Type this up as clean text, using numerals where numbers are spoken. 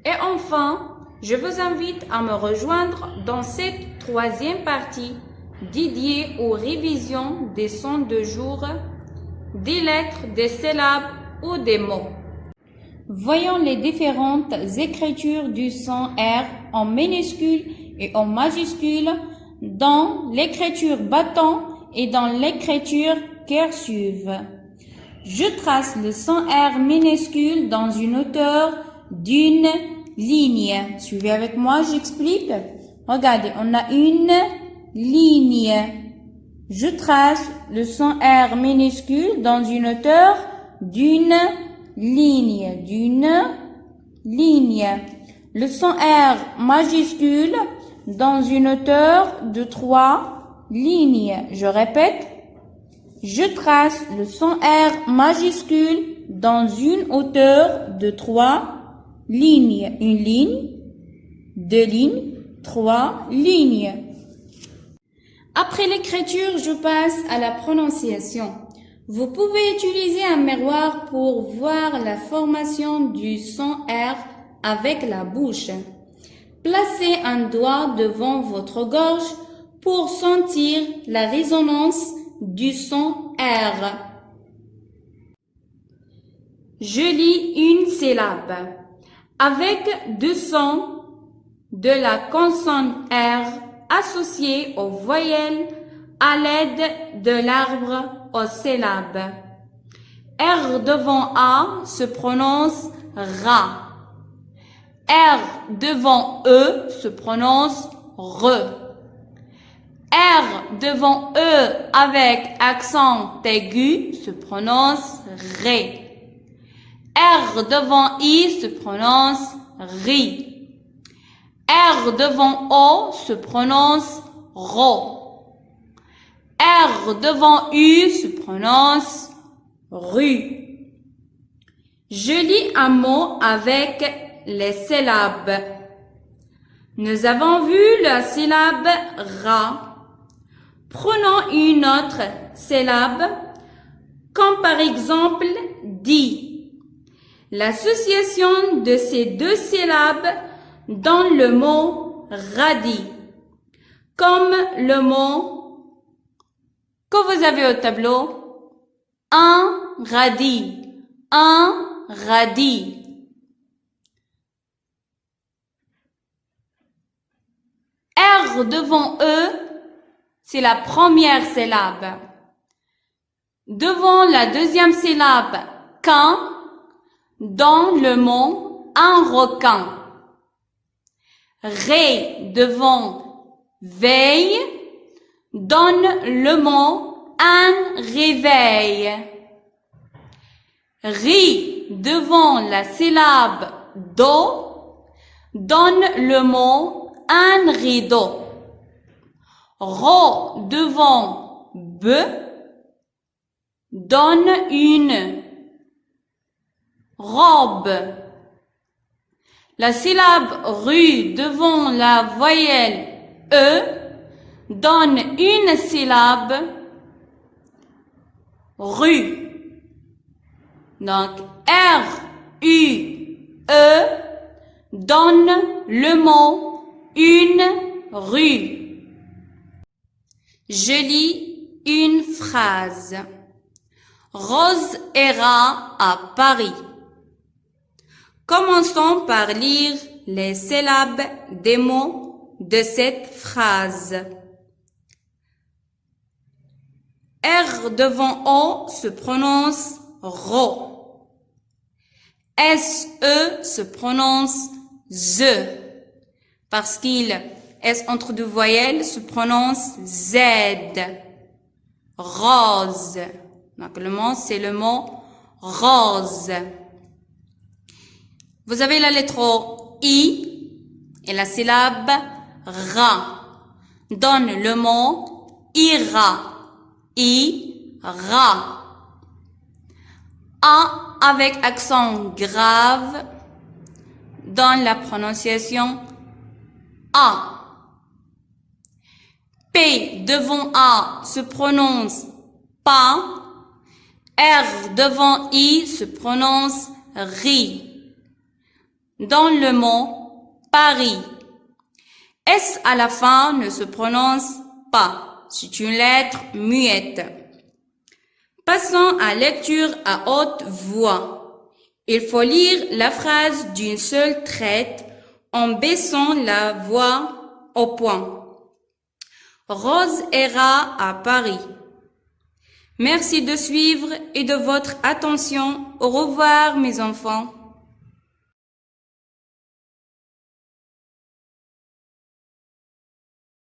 Et enfin, je vous invite à me rejoindre dans cette troisième partie dédiée aux révisions des sons de jour, des lettres, des syllabes ou des mots. Voyons les différentes écritures du son R en minuscule et en majuscule dans l'écriture bâton et dans l'écriture cursive. Je trace le son R minuscule dans une hauteur d'une ligne. Suivez avec moi, j'explique. Regardez, on a une ligne. Je trace le son R minuscule dans une hauteur d'une ligne. Le son R majuscule dans une hauteur de 3 lignes. Je répète, je trace le son R majuscule dans une hauteur de 3 lignes. Une ligne, 2 lignes, 3 lignes. Après l'écriture, je passe à la prononciation. Vous pouvez utiliser un miroir pour voir la formation du son R avec la bouche. Placez un doigt devant votre gorge pour sentir la résonance du son R. Je lis une syllabe avec deux sons de la consonne R associés aux voyelles à l'aide de l'arbre aux syllabes. R devant A se prononce RA. R devant E se prononce RE. R devant E avec accent aigu se prononce RÉ. R devant I se prononce RI. R devant O se prononce RO. R devant U se prononce RU. Je lis un mot avec les syllabes. Nous avons vu la syllabe RA. Prenons une autre syllabe, comme par exemple DI. L'association de ces deux syllabes donne le mot radis, comme le mot que vous avez au tableau, un radis, un radis. R devant E, c'est la première syllabe. Devant la deuxième syllabe, qu'un, dans le mot un requin. Ré devant veille, donne le mot un réveil. Ri devant la syllabe do, donne le mot un rideau. Ro devant B, donne une robe. La syllabe rue devant la voyelle E donne une syllabe rue. Donc R, U, E donne le mot une rue. Je lis une phrase. Rose ira à Paris. Commençons par lire les syllabes des mots de cette phrase. R devant O se prononce RO. SE se prononce ZE. Parce qu'il S entre deux voyelles se prononce Z. Rose. Donc le mot, c'est le mot rose. Vous avez la lettre I et la syllabe RA. Donne le mot ira. Ira. A avec accent grave dans la prononciation A. P devant A se prononce pas. R devant I se prononce ri. dans le mot Paris. S à la fin ne se prononce pas. C'est une lettre muette. Passons à lecture à haute voix. Il faut lire la phrase d'une seule traite en baissant la voix au point. Rose ira à Paris. Merci de suivre et de votre attention. Au revoir mes enfants.